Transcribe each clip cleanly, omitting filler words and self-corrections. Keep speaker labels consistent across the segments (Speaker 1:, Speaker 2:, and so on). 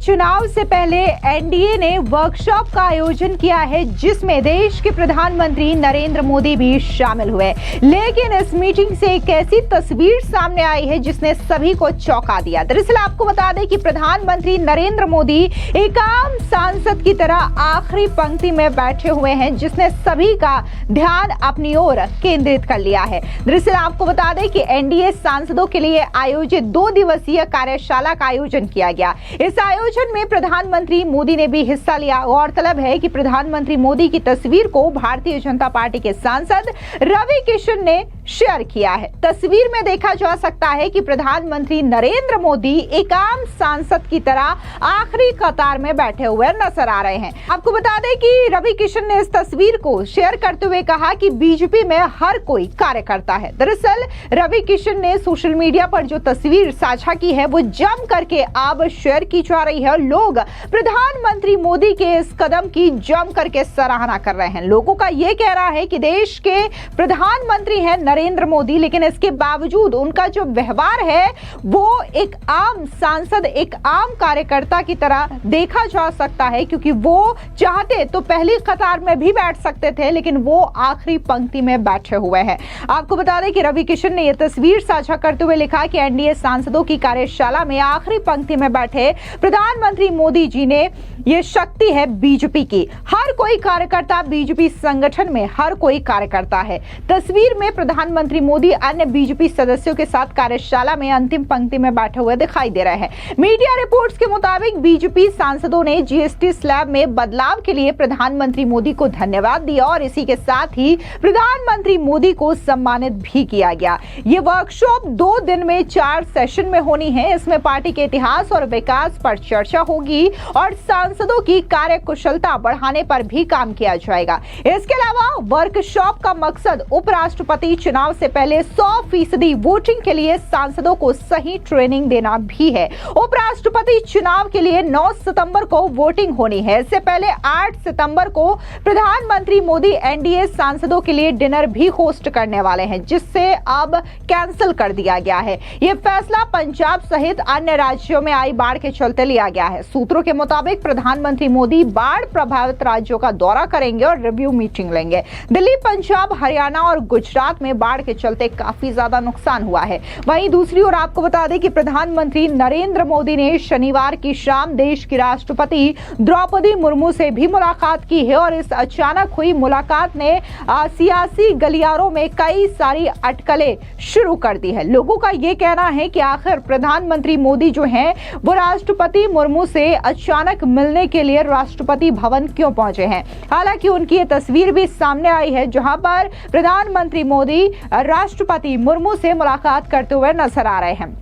Speaker 1: चुनाव से पहले एनडीए ने वर्कशॉप का आयोजन किया है, जिसमें देश के प्रधानमंत्री नरेंद्र मोदी भी शामिल हुए। लेकिन इस मीटिंग से एक ऐसी तस्वीर सामने आई है जिसने सभी को चौंका दिया। दरअसल आपको बता दें कि प्रधानमंत्री नरेंद्र मोदी एक आम सांसद की तरह आखिरी पंक्ति में बैठे हुए हैं, जिसने सभी का ध्यान अपनी ओर केंद्रित कर लिया है। दरअसल आपको बता दें कि एनडीए सांसदों के लिए आयोजित 2 दिवसीय कार्यशाला का आयोजन किया गया। इस आयोजन में प्रधानमंत्री मोदी ने भी हिस्सा लिया। गौरतलब है कि प्रधानमंत्री मोदी की तस्वीर को भारतीय जनता पार्टी के सांसद रवि किशन ने शेयर किया है। तस्वीर में देखा जा सकता है कि प्रधानमंत्री नरेंद्र मोदी एक आम सांसद की तरह आखिरी कतार में बैठे हुए नजर आ रहे हैं। आपको बता दें कि रवि किशन ने इस तस्वीर को शेयर करते हुए कहा कि बीजेपी में हर कोई कार्यकर्ता है। दरअसल रवि किशन ने सोशल मीडिया पर जो तस्वीर साझा की है वो जम करके अब शेयर की जा रही है। लोग प्रधानमंत्री मोदी के इस कदम की जम करके सराहना कर रहे हैं। लोगों का यह कहना है कि देश के प्रधानमंत्री हैं नरेंद्र मोदी, लेकिन इसके बावजूद उनका जो व्यवहार है वो एक आम सांसद, एक आम कार्यकर्ता की तरह देखा जा सकता है, क्योंकि वो चाहते तो पहली कतार में भी बैठ सकते थे, लेकिन वो आखिरी पंक्ति में बैठे हुए हैं। आपको बता दें कि रवि किशन ने यह तस्वीर साझा करते हुए लिखा कि एनडीए सांसदों की कार्यशाला में आखिरी पंक्ति में बैठे प्रधानमंत्री मोदी जी ने ये शक्ति है बीजेपी की। हर कोई कार्यकर्ता बीजेपी संगठन में हर कोई कार्यकर्ता है। तस्वीर में प्रधानमंत्री मोदी अन्य बीजेपी सदस्यों के साथ कार्यशाला में अंतिम पंक्ति में बैठे हुए दिखाई दे रहे हैं। मीडिया रिपोर्ट्स के मुताबिक बीजेपी सांसदों ने जीएसटी स्लैब में बदलाव के लिए प्रधानमंत्री मोदी को धन्यवाद दिया और इसी के साथ ही प्रधानमंत्री मोदी को सम्मानित भी किया गया। ये वर्कशॉप 2 दिन में 4 सेशन में होनी है। इसमें पार्टी के इतिहास और विकास पर चर्चा होगी और सांसदों की कार्यकुशलता बढ़ाने पर भी काम किया जाएगा। इसके अलावा वर्कशॉप का मकसद उपराष्ट्रपति चुनाव से पहले 100% वोटिंग के लिए सांसदों को सही ट्रेनिंग देना भी है। उपराष्ट्रपति चुनाव के लिए 9 सितंबर को वोटिंग होनी है। इससे पहले 8 सितंबर को प्रधानमंत्री मोदी एनडीए सांसदों के लिए डिनर भी होस्ट करने वाले हैं, जिससे अब कैंसिल कर दिया गया है। यह फैसला पंजाब सहित अन्य राज्यों में आई बाढ़ के चलते लिया गया है। सूत्रों के मुताबिक प्रधानमंत्री मोदी बाढ़ प्रभावित राज्यों का दौरा करेंगे और रिव्यू मीटिंग लेंगे। दिल्ली, पंजाब, हरियाणा और गुजरात में बाढ़ के चलते काफी ज्यादा नुकसान हुआ है। वहीं दूसरी ओर आपको बता दें कि प्रधानमंत्री नरेंद्र मोदी ने शनिवार की शाम देश की राष्ट्रपति द्रौपदी मुर्मू से भी मुलाकात की है और इस अचानक हुई मुलाकात ने सियासी गलियारों में कई सारी अटकलें शुरू कर दी है। लोगों का यह कहना है कि आखिर प्रधानमंत्री मोदी जो हैं वो राष्ट्रपति मुर्मू से अचानक मिलने के लिए राष्ट्रपति भवन क्यों पहुंचे हैं। हालांकि उनकी ये तस्वीर भी सामने आई है जहां पर प्रधानमंत्री मोदी राष्ट्रपति मुर्मू से मुलाकात करते हुए नजर आ रहे हैं।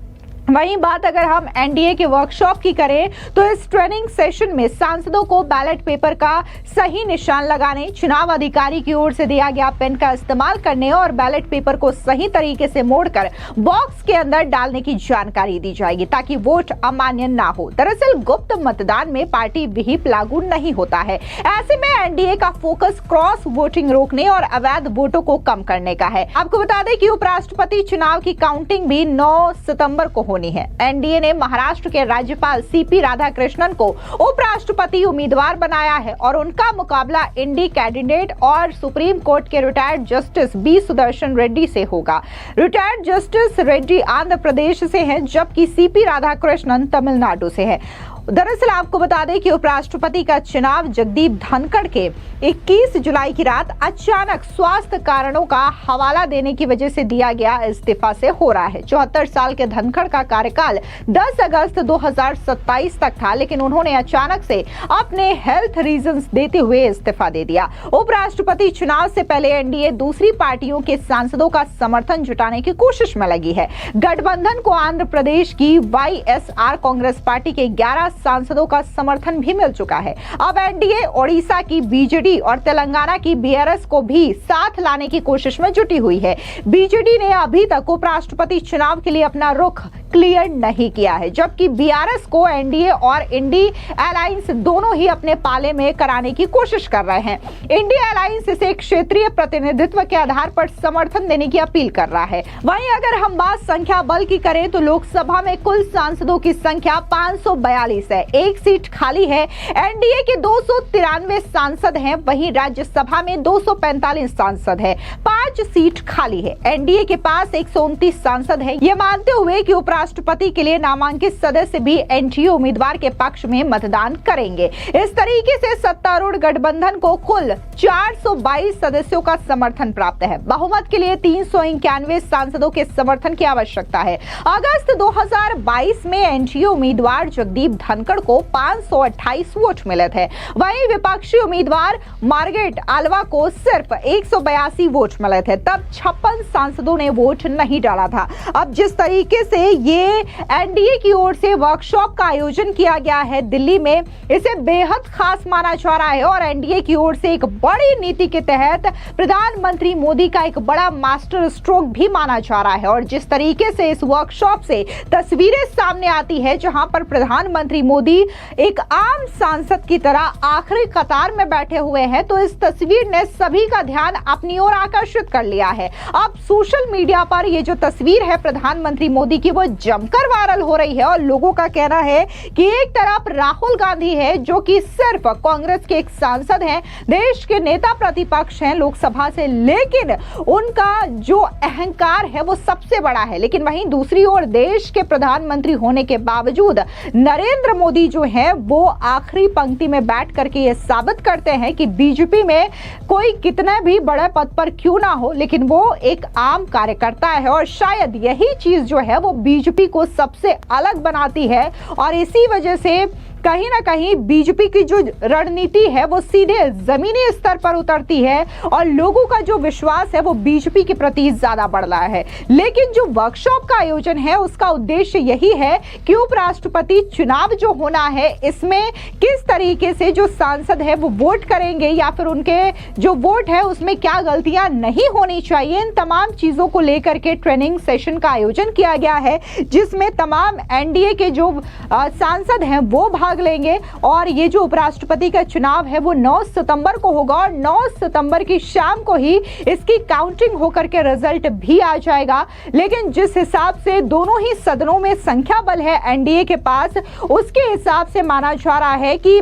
Speaker 1: वहीं बात अगर हम एनडीए के वर्कशॉप की करें तो इस ट्रेनिंग सेशन में सांसदों को बैलेट पेपर का सही निशान लगाने, चुनाव अधिकारी की ओर से दिया गया पेन का इस्तेमाल करने और बैलेट पेपर को सही तरीके से मोड़कर बॉक्स के अंदर डालने की जानकारी दी जाएगी ताकि वोट अमान्य ना हो। दरअसल गुप्त मतदान में पार्टी विहिप लागू नहीं होता है। ऐसे में एनडीए का फोकस क्रॉस वोटिंग रोकने और अवैध वोटों को कम करने का है। आपको बता दें कि उपराष्ट्रपति चुनाव की काउंटिंग भी 9 सितंबर को है। एनडीए ने महाराष्ट्र के राज्यपाल सीपी राधाकृष्णन को उपराष्ट्रपति उम्मीदवार बनाया है और उनका मुकाबला इंडी कैंडिडेट और सुप्रीम कोर्ट के रिटायर्ड जस्टिस बी सुदर्शन रेड्डी से होगा। रिटायर्ड जस्टिस रेड्डी आंध्र प्रदेश से हैं, जबकि सीपी राधाकृष्णन तमिलनाडु से है। दरअसल आपको बता दें कि उपराष्ट्रपति का चुनाव जगदीप धनखड़ के 21 जुलाई की रात अचानक स्वास्थ्य कारणों का हवाला देने की वजह से दिया गया इस्तीफा से हो रहा है। 74 साल के धनखड़ का कार्यकाल 10 अगस्त 2027 तक था, लेकिन उन्होंने अचानक से अपने हेल्थ रीजंस देते हुए इस्तीफा दे दिया। उपराष्ट्रपति चुनाव से पहले एनडीए दूसरी पार्टियों के सांसदों का समर्थन जुटाने की कोशिश में लगी है। गठबंधन को आंध्र प्रदेश की वाईएसआर कांग्रेस पार्टी के 11 सांसदों का समर्थन भी मिल चुका है। अब एनडीए ओडिशा की बीजेडी और तेलंगाना की बीआरएस को भी साथ लाने की कोशिश में जुटी हुई है। बीजेडी ने अभी तक उपराष्ट्रपति चुनाव के लिए अपना रुख क्लियर नहीं किया है, जबकि बीआरएस को एनडीए और इंडी अलायंस दोनों ही अपने पाले में कराने की कोशिश कर रहे हैं। इंडी अलायंस इसे क्षेत्रीय प्रतिनिधित्व के आधार पर समर्थन देने की अपील कर रहा है। वहीं अगर हम बात संख्या बल की करें तो लोकसभा में कुल सांसदों की संख्या 542 है, 1 सीट खाली है। एनडीए के 293 सांसद हैं, वहीं राज्यसभा में 245 सांसद है, 5 सीट खाली है। एनडीए के पास 129 सांसद है, ये मानते हुए कि उपराष्ट्रपति के लिए नामांकित सदस्य भी एनडीए उम्मीदवार के पक्ष में मतदान करेंगे। इस तरीके से सत्तारूढ़ गठबंधन को कुल 422 सदस्यों का समर्थन प्राप्त है। बहुमत के लिए 391 सांसदों के समर्थन की आवश्यकता है। अगस्त 2022 में एनडीए उम्मीदवार जगदीप धनखड़ को 528 वोट मिले थे, वहीं विपक्षी उम्मीदवार मार्गरेट आल्वा को सिर्फ 182 वोट मिले थे। तब 56 सांसदों ने वोट नहीं डाला था। अब जिस तरीके से ये एनडीए की ओर से वर्कशॉप का आयोजन किया गया है दिल्ली में, इसे बेहद खास माना जा रहा है और एनडीए की ओर से एक बड़ी नीति के तहत प्रधानमंत्री मोदी का एक बड़ा मास्टर स्ट्रोक भी माना जा रहा है। और जिस तरीके से इस वर्कशॉप से तस्वीरें सामने आती है जहां पर प्रधानमंत्री मोदी एक आम सांसद की तरह आखिरी कतार में बैठे हुए हैं, तो इस तस्वीर ने सभी का ध्यान अपनी ओर आकर्षित कर लिया है। अब सोशल मीडिया पर ये जो तस्वीर है प्रधानमंत्री मोदी की, वो जमकर वायरल हो रही है और लोगों का कहना है कि एक तरफ राहुल गांधी है जो कि सिर्फ कांग्रेस के एक सांसद हैं, देश के नेता प्रतिपक्ष हैं लोकसभा से, लेकिन उनका जो अहंकार है वो सबसे बड़ा है। लेकिन वहीं दूसरी ओर देश के प्रधानमंत्री होने के बावजूद नरेंद्र मोदी जो है वो आखिरी पंक्ति में बैठ करके ये साबित करते हैं कि बीजेपी में कोई कितने भी बड़े पद पर क्यों ना हो, लेकिन वो एक आम कार्यकर्ता है। और शायद यही चीज जो है वो बीजेपी को सबसे अलग बनाती है और इसी वजह से कहीं ना कहीं बीजेपी की जो रणनीति है वो सीधे जमीनी स्तर पर उतरती है और लोगों का जो विश्वास है वो बीजेपी के प्रति ज्यादा बढ़ रहा है। लेकिन जो वर्कशॉप का आयोजन है उसका उद्देश्य यही है कि उपराष्ट्रपति चुनाव जो होना है इसमें किस तरीके से जो सांसद है वो वोट करेंगे या फिर उनके जो वोट है उसमें क्या गलतियां नहीं होनी चाहिए, इन तमाम चीजों को लेकर के ट्रेनिंग सेशन का आयोजन किया गया है, जिसमें तमाम एनडीए के जो सांसद हैं वो भाग लेंगे। और ये जो उपराष्ट्रपति का चुनाव है वो 9 सितंबर को होगा और 9 सितंबर की शाम को ही इसकी काउंटिंग होकर के रिजल्ट भी आ जाएगा। लेकिन जिस हिसाब से दोनों ही सदनों में संख्या बल है एनडीए के पास, उसके हिसाब से माना जा रहा है कि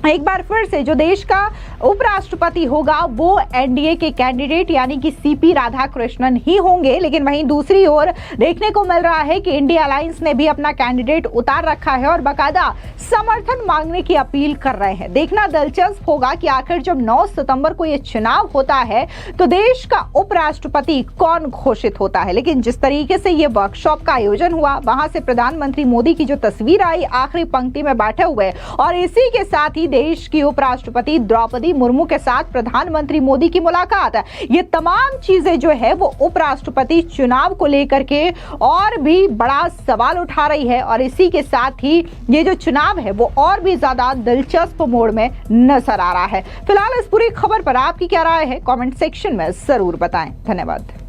Speaker 1: एक बार फिर से जो देश का उपराष्ट्रपति होगा वो एनडीए के कैंडिडेट यानी कि सीपी राधाकृष्णन ही होंगे। लेकिन वहीं दूसरी ओर देखने को मिल रहा है कि इंडिया अलायंस ने भी अपना कैंडिडेट उतार रखा है और बाकायदा समर्थन मांगने की अपील कर रहे हैं। देखना दिलचस्प होगा कि आखिर जब 9 सितंबर को ये चुनाव होता है तो देश का उपराष्ट्रपति कौन घोषित होता है। लेकिन जिस तरीके से ये वर्कशॉप का आयोजन हुआ, वहां से प्रधानमंत्री मोदी की जो तस्वीर आई आखिरी पंक्ति में बैठे हुए, और इसी के साथ ही देश की उपराष्ट्रपति द्रौपदी मुर्मू के साथ प्रधानमंत्री मोदी की मुलाकात, ये तमाम चीजें जो है वो उपराष्ट्रपति चुनाव को लेकर के और भी बड़ा सवाल उठा रही है। और इसी के साथ ही ये जो चुनाव है वो और भी ज्यादा दिलचस्प मोड़ में नजर आ रहा है। फिलहाल इस पूरी खबर पर आपकी क्या राय है, कमेंट सेक्शन में जरूर बताएं। धन्यवाद।